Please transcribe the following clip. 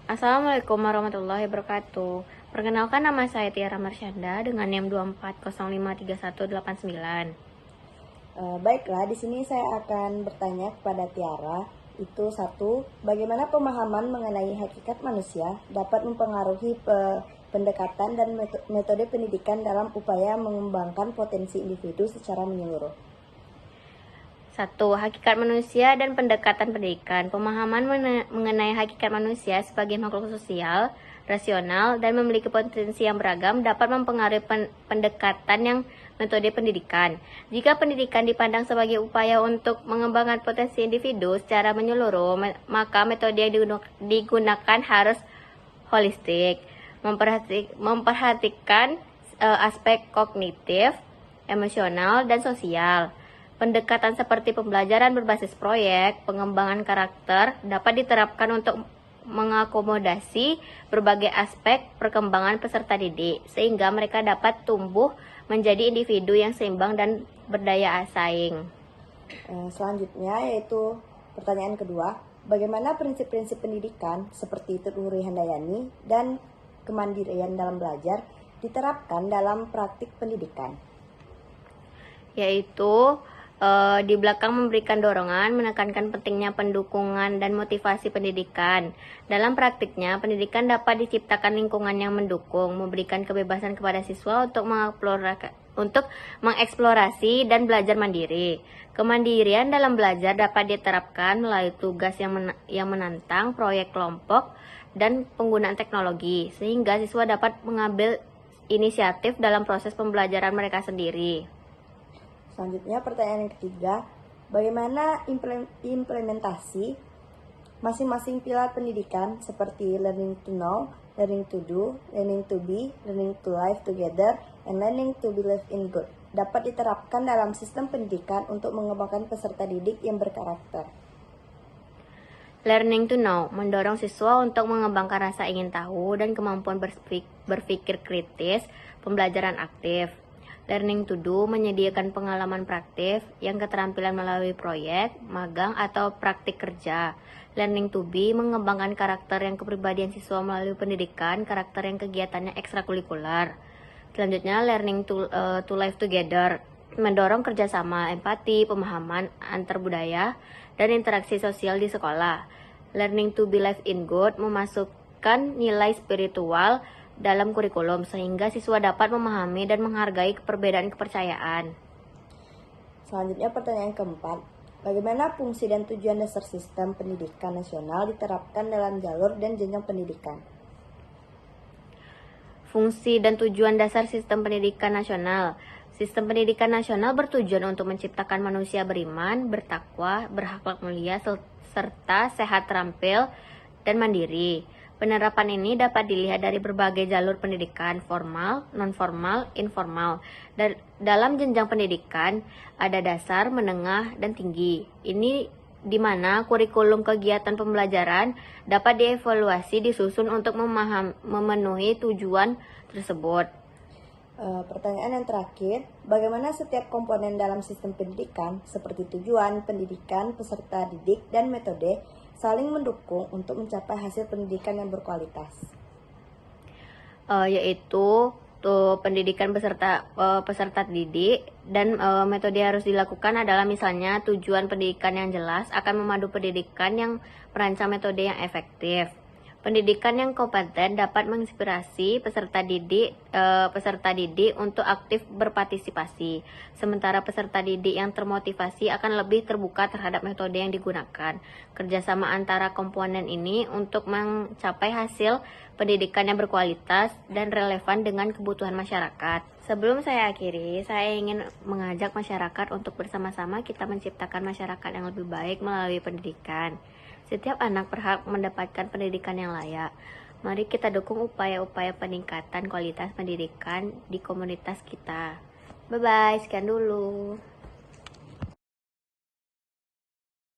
Assalamualaikum warahmatullahi wabarakatuh. Perkenalkan, nama saya Tiara Marsyanda dengan NIM 240531189. Baiklah, di sini saya akan bertanya kepada Tiara. Itu satu, bagaimana pemahaman mengenai hakikat manusia dapat mempengaruhi pendekatan dan metode pendidikan dalam upaya mengembangkan potensi individu secara menyeluruh. 1. Hakikat manusia dan pendekatan pendidikan. Pemahaman mengenai hakikat manusia sebagai makhluk sosial, rasional, dan memiliki potensi yang beragam dapat mempengaruhi pendekatan yang metode pendidikan. Jika pendidikan dipandang sebagai upaya untuk mengembangkan potensi individu secara menyeluruh, maka metode yang digunakan harus holistik, memperhatikan aspek kognitif, emosional, dan sosial. Pendekatan seperti pembelajaran berbasis proyek, pengembangan karakter dapat diterapkan untuk mengakomodasi berbagai aspek perkembangan peserta didik, sehingga mereka dapat tumbuh menjadi individu yang seimbang dan berdaya saing. Selanjutnya yaitu pertanyaan kedua, bagaimana prinsip-prinsip pendidikan seperti Tuturi Handayani dan kemandirian dalam belajar diterapkan dalam praktik pendidikan? Yaitu di belakang memberikan dorongan, menekankan pentingnya pendukungan dan motivasi pendidikan. Dalam praktiknya, pendidikan dapat diciptakan lingkungan yang mendukung, memberikan kebebasan kepada siswa untuk mengeksplorasi dan belajar mandiri. Kemandirian dalam belajar dapat diterapkan melalui tugas yang menantang, proyek kelompok, dan penggunaan teknologi, sehingga siswa dapat mengambil inisiatif dalam proses pembelajaran mereka sendiri. Selanjutnya pertanyaan yang ketiga, bagaimana implementasi masing-masing pilar pendidikan seperti learning to know, learning to do, learning to be, learning to live together, and learning to believe in good dapat diterapkan dalam sistem pendidikan untuk mengembangkan peserta didik yang berkarakter? Learning to know mendorong siswa untuk mengembangkan rasa ingin tahu dan kemampuan berpikir kritis, pembelajaran aktif. Learning to do menyediakan pengalaman praktif yang keterampilan melalui proyek, magang, atau praktik kerja. Learning to be mengembangkan karakter yang kepribadian siswa melalui pendidikan, karakter yang kegiatannya ekstrakurikuler. Selanjutnya, learning to live together mendorong kerjasama, empati, pemahaman antar budaya, dan interaksi sosial di sekolah. Learning to believe in good memasukkan nilai spiritual dalam kurikulum sehingga siswa dapat memahami dan menghargai perbedaan kepercayaan. Selanjutnya pertanyaan keempat, bagaimana fungsi dan tujuan dasar sistem pendidikan nasional diterapkan dalam jalur dan jenjang pendidikan? Fungsi dan tujuan dasar sistem pendidikan nasional. Sistem pendidikan nasional bertujuan untuk menciptakan manusia beriman, bertakwa, berakhlak mulia, serta sehat, terampil, dan mandiri. Penerapan ini dapat dilihat dari berbagai jalur pendidikan, formal, non-formal, informal. Dalam jenjang pendidikan, ada dasar, menengah, dan tinggi. Ini di mana kurikulum kegiatan pembelajaran dapat dievaluasi disusun untuk memenuhi tujuan tersebut. Pertanyaan yang terakhir, bagaimana setiap komponen dalam sistem pendidikan seperti tujuan, pendidikan, peserta didik, dan metode saling mendukung untuk mencapai hasil pendidikan yang berkualitas? Yaitu pendidikan peserta didik dan metode harus dilakukan adalah misalnya tujuan pendidikan yang jelas akan memadu pendidikan yang merancang metode yang efektif. Pendidikan yang kompeten dapat menginspirasi peserta didik untuk aktif berpartisipasi. Sementara peserta didik yang termotivasi akan lebih terbuka terhadap metode yang digunakan. Kerjasama antara komponen ini untuk mencapai hasil pendidikan yang berkualitas dan relevan dengan kebutuhan masyarakat. Sebelum saya akhiri, saya ingin mengajak masyarakat untuk bersama-sama kita menciptakan masyarakat yang lebih baik melalui pendidikan. Setiap anak berhak mendapatkan pendidikan yang layak. Mari kita dukung upaya-upaya peningkatan kualitas pendidikan di komunitas kita. Bye-bye, sekian dulu.